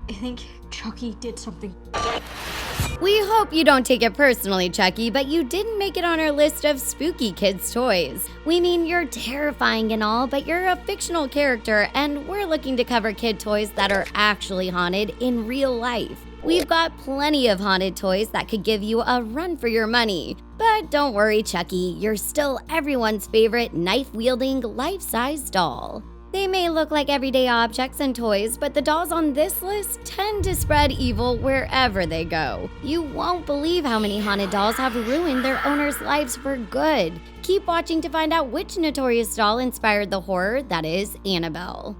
I think Chucky did something. We hope you don't take it personally, Chucky, but you didn't make it on our list of spooky kids' toys. We mean, you're terrifying and all, but you're a fictional character, and we're looking to cover kid toys that are actually haunted in real life. We've got plenty of haunted toys that could give you a run for your money. But don't worry, Chucky, you're still everyone's favorite knife-wielding, life-size doll. They may look like everyday objects and toys, but the dolls on this list tend to spread evil wherever they go. You won't believe how many haunted dolls have ruined their owners' lives for good. Keep watching to find out which notorious doll inspired the horror that is Annabel.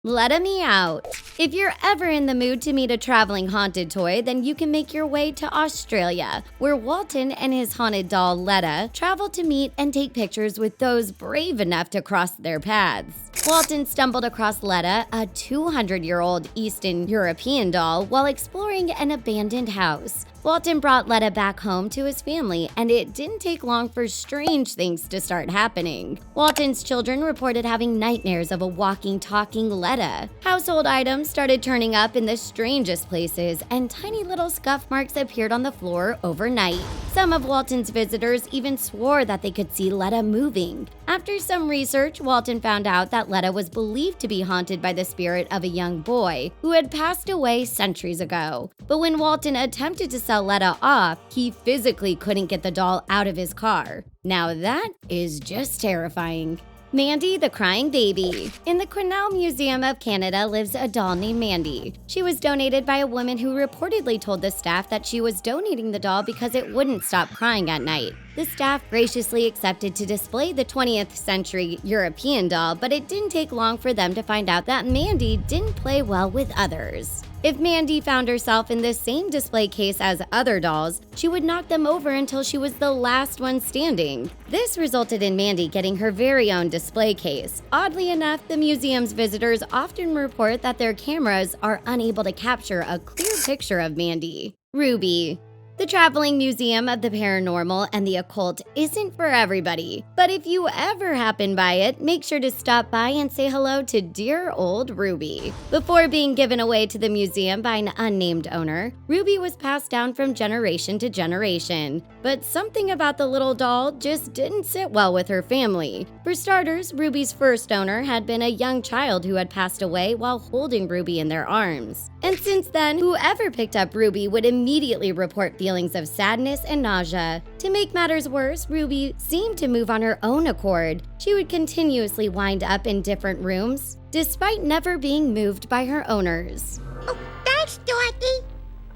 Letta me out. If you're ever in the mood to meet a traveling haunted toy, then you can make your way to Australia, where Walton and his haunted doll Letta travel to meet and take pictures with those brave enough to cross their paths. Walton stumbled across Letta, a 200-year-old Eastern European doll, while exploring an abandoned house. Walton brought Letta back home to his family, and it didn't take long for strange things to start happening. Walton's children reported having nightmares of a walking, talking Letta. Household items started turning up in the strangest places, and tiny little scuff marks appeared on the floor overnight. Some of Walton's visitors even swore that they could see Letta moving. After some research, Walton found out that Letta was believed to be haunted by the spirit of a young boy who had passed away centuries ago. But when Walton attempted to sell Letta off, he physically couldn't get the doll out of his car. Now that is just terrifying. Mandy the Crying Baby. In the Cornell Museum of Canada lives a doll named Mandy. She was donated by a woman who reportedly told the staff that she was donating the doll because it wouldn't stop crying at night. The staff graciously accepted to display the 20th century European doll, but it didn't take long for them to find out that Mandy didn't play well with others. If Mandy found herself in the same display case as other dolls, she would knock them over until she was the last one standing. This resulted in Mandy getting her very own display case. Oddly enough, the museum's visitors often report that their cameras are unable to capture a clear picture of Mandy. Ruby. The Traveling Museum of the Paranormal and the Occult isn't for everybody, but if you ever happen by it, make sure to stop by and say hello to dear old Ruby. Before being given away to the museum by an unnamed owner, Ruby was passed down from generation to generation. But something about the little doll just didn't sit well with her family. For starters, Ruby's first owner had been a young child who had passed away while holding Ruby in their arms. And since then, whoever picked up Ruby would immediately report feelings of sadness and nausea. To make matters worse, Ruby seemed to move on her own accord. She would continuously wind up in different rooms, despite never being moved by her owners. Oh, thanks, Dorothy.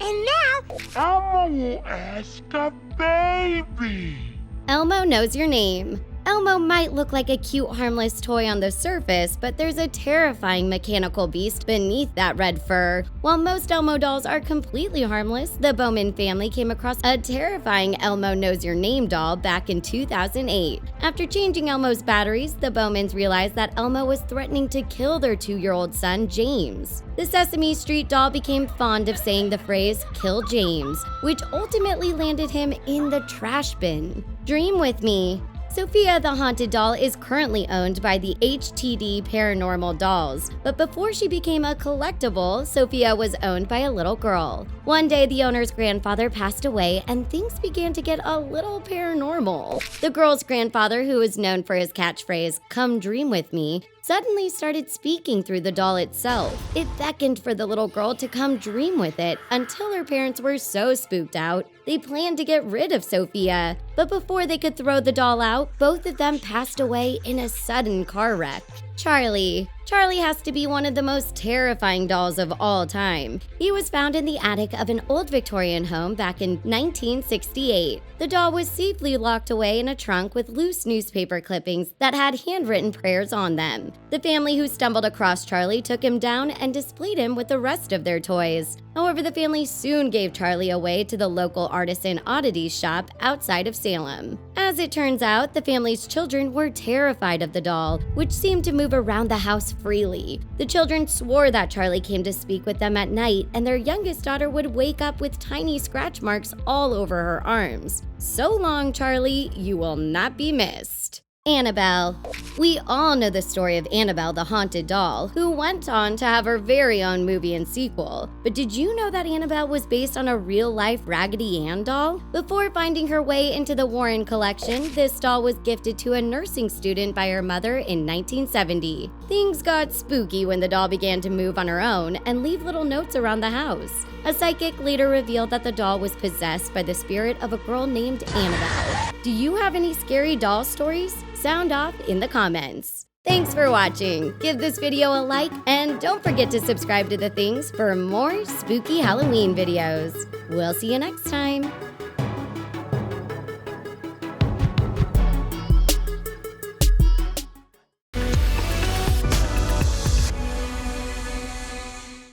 And now, Elmo will ask a baby. Elmo knows your name. Elmo might look like a cute, harmless toy on the surface, but there's a terrifying mechanical beast beneath that red fur. While most Elmo dolls are completely harmless, the Bowman family came across a terrifying Elmo Knows Your Name doll back in 2008. After changing Elmo's batteries, the Bowmans realized that Elmo was threatening to kill their 2-year-old son, James. The Sesame Street doll became fond of saying the phrase, "Kill James," which ultimately landed him in the trash bin. Dream with me. Sophia the Haunted Doll is currently owned by the HTD Paranormal Dolls, but before she became a collectible, Sophia was owned by a little girl. One day, the owner's grandfather passed away and things began to get a little paranormal. The girl's grandfather, who is known for his catchphrase, "Come dream with me," suddenly started speaking through the doll itself. It beckoned for the little girl to come dream with it until her parents were so spooked out, they planned to get rid of Sophia. But before they could throw the doll out, both of them passed away in a sudden car wreck. Charlie. Charlie has to be one of the most terrifying dolls of all time. He was found in the attic of an old Victorian home back in 1968. The doll was safely locked away in a trunk with loose newspaper clippings that had handwritten prayers on them. The family who stumbled across Charlie took him down and displayed him with the rest of their toys. However, the family soon gave Charlie away to the local artisan oddities shop outside of Salem. As it turns out, the family's children were terrified of the doll, which seemed to move around the house freely. The children swore that Charlie came to speak with them at night, and their youngest daughter would wake up with tiny scratch marks all over her arms. So long, Charlie, you will not be missed. Annabel. We all know the story of Annabel the haunted doll, who went on to have her very own movie and sequel. But did you know that Annabel was based on a real-life Raggedy Ann doll? Before finding her way into the Warren collection, this doll was gifted to a nursing student by her mother in 1970. Things got spooky when the doll began to move on her own and leave little notes around the house. A psychic later revealed that the doll was possessed by the spirit of a girl named Annabel. Do you have any scary doll stories? Sound off in the comments. Thanks for watching. Give this video a like and don't forget to subscribe to The Things for more spooky Halloween videos. We'll see you next time.